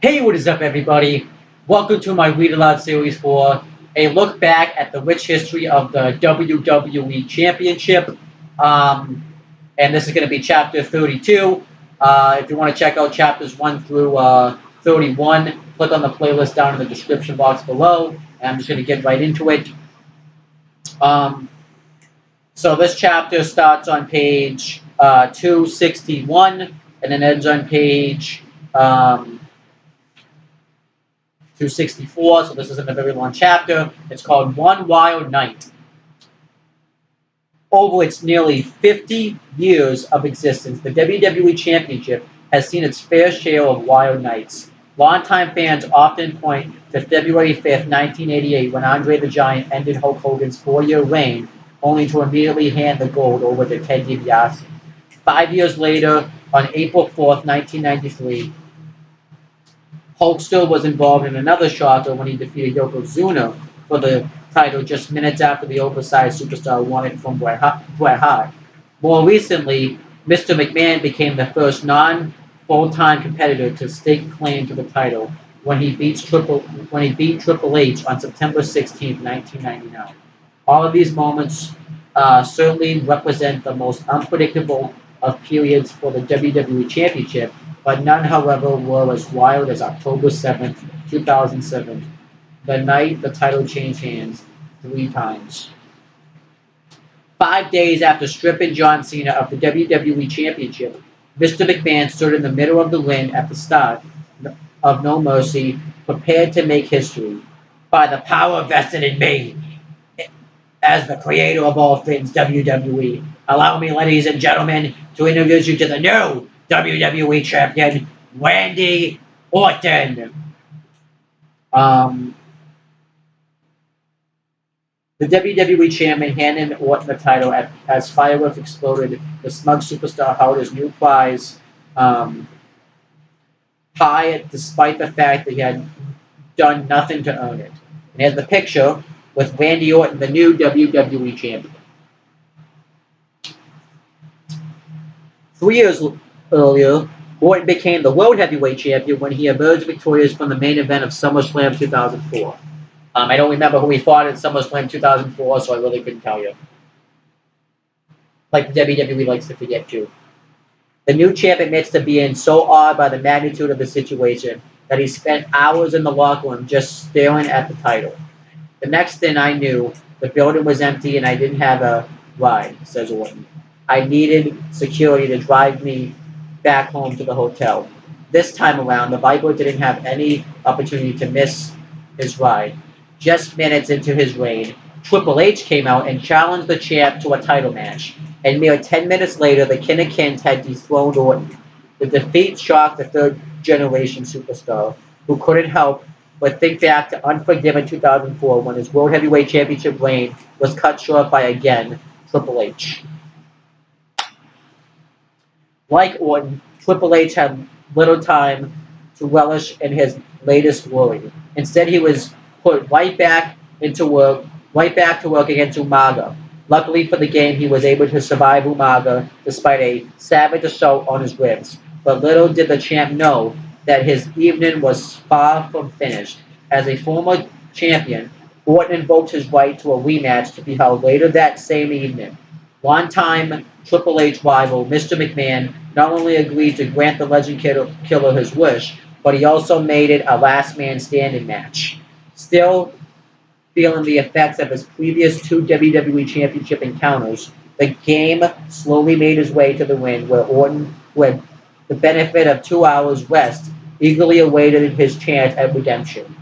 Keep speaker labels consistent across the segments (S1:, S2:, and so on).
S1: Hey, what is up, everybody? Welcome to my Read Aloud series for a look back at the rich history of the WWE Championship. Um, and this is going to be chapter 32. If you want to check out chapters 1 through 31, click on the playlist down in the description box below. And I'm just going to get right into it. Um, so this chapter starts on page 261 and then ends on page 264, so this isn't a very long chapter. It's called One Wild Night. Over its nearly 50 years of existence, the WWE Championship has seen its fair share of wild nights. Longtime fans often point to February 5th, 1988, when Andre the Giant ended Hulk Hogan's four-year reign, only to immediately hand the gold over to Ted DiBiase. 5 years later, on April 4th, 1993, Hulk still was involved in another shocker when he defeated Yokozuna for the title just minutes after the oversized superstar won it from Bret Hart. More recently, Mr. McMahon became the first non-full-time competitor to stake claim to the title when he beat Triple H on September 16, 1999. All of these moments certainly represent the most unpredictable of periods for the WWE Championship, but none, however, were as wild as October 7th, 2007, the night the title changed hands three times. 5 days after stripping John Cena of the WWE Championship, Mr. McMahon stood in the middle of the ring at the start of No Mercy, prepared to make history. By the power vested in me, as the creator of all things WWE, allow me, ladies and gentlemen, to introduce you to the new WWE Champion, Randy Orton. Um, the WWE Champion handed Orton the title as fireworks exploded. The smug superstar held his new prize high, despite the fact that he had done nothing to earn it. And here's the picture with Randy Orton, the new WWE Champion. 3 years earlier, Orton became the World Heavyweight Champion when he emerged victorious from the main event of SummerSlam 2004. I don't remember who he fought in SummerSlam 2004, so I really couldn't tell you. Like the WWE likes to forget too. The new champ admits to being so awed by the magnitude of the situation that he spent hours in the locker room just staring at the title. The next thing I knew, the building was empty and I didn't have a ride, says Orton. I needed security to drive me back home to the hotel. This time around, the Viper didn't have any opportunity to miss his ride. Just minutes into his reign, Triple H came out and challenged the champ to a title match. And mere 10 minutes later, the King of Kings had dethroned Orton. The defeat shocked the third-generation superstar, who couldn't help but think back to Unforgiven 2004 when his World Heavyweight Championship reign was cut short by, again, Triple H. Like Orton, Triple H had little time to relish in his latest glory. Instead, he was put right back to work against Umaga. Luckily for the game, he was able to survive Umaga despite a savage assault on his ribs. But little did the champ know that his evening was far from finished. As a former champion, Orton invoked his right to a rematch to be held later that same evening. Longtime Triple H rival Mr. McMahon not only agreed to grant the Legend Killer his wish, but he also made it a last man standing match. Still feeling the effects of his previous two WWE Championship encounters, the game slowly made his way to the ring where Orton, who had the benefit of 2 hours rest, eagerly awaited his chance at redemption.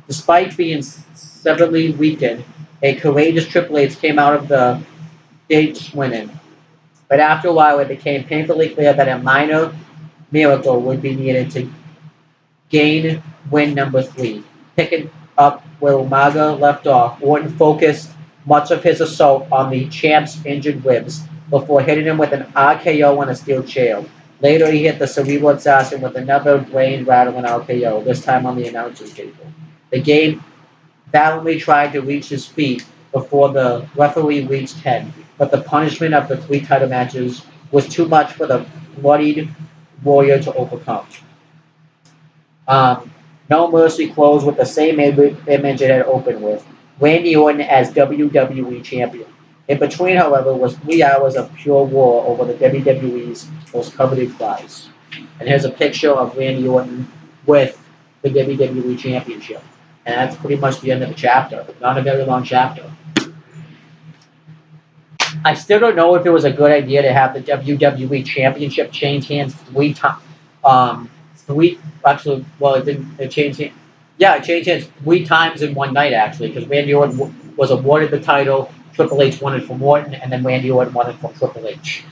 S1: Despite being severely weakened, a courageous Triple H came out of the gates winning. But after a while, it became painfully clear that a minor miracle would be needed to gain win number 3. Picking up where Umaga left off, Orton focused much of his assault on the champ's injured ribs before hitting him with an RKO on a steel chair. Later, he hit the Cerebral Assassin with another brain-rattling RKO, this time on the announcer's table. The game valiantly tried to reach his feet before the referee reached 10, but the punishment of the 3 title matches was too much for the bloodied warrior to overcome. No Mercy closed with the same image it had opened with. Randy Orton as WWE Champion. In between, however, was 3 hours of pure war over the WWE's most coveted prize. And here's a picture of Randy Orton with the WWE Championship. And that's pretty much the end of the chapter. Not a very long chapter. I still don't know if it was a good idea to have the WWE Championship change hands 3 times. Actually, well, it didn't. It changed hands. Yeah, it changed hands 3 times in one night actually, because Randy Orton was awarded the title. Triple H won it from Orton, and then Randy Orton won it from Triple H.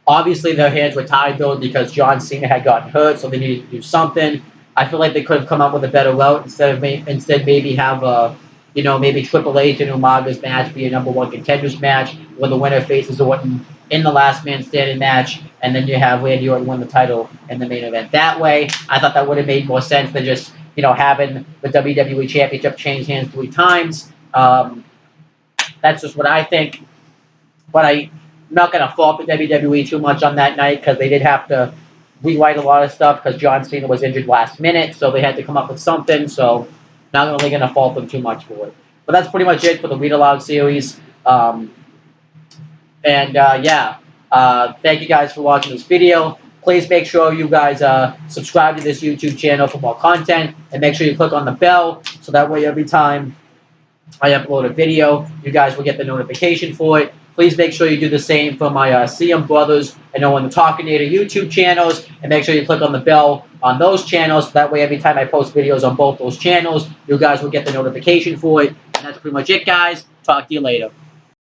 S1: Obviously, their hands were tied though because John Cena had gotten hurt, so they needed to do something. I feel like they could have come up with a better route instead maybe have a maybe Triple H and Umaga's match be a #1 contenders match where the winner faces Orton in the last man standing match, and then you have Randy Orton win the title in the main event that way. I thought that would have made more sense than just having the WWE Championship change hands 3 times. That's just what I think. But I'm not going to fault the WWE too much on that night because they did have to rewrite a lot of stuff because John Cena was injured last minute, so they had to come up with something. So not really going to fault them too much for it. But that's pretty much it for the Read Aloud series. Thank you guys for watching this video. Please make sure you guys subscribe to this YouTube channel for more content, and make sure you click on the bell so that way every time I upload a video, you guys will get the notification for it. Please make sure you do the same for my CM Brothers and Owen the Talkinator YouTube channels, and make sure you click on the bell on those channels. That way, every time I post videos on both those channels, you guys will get the notification for it. And that's pretty much it, guys. Talk to you later.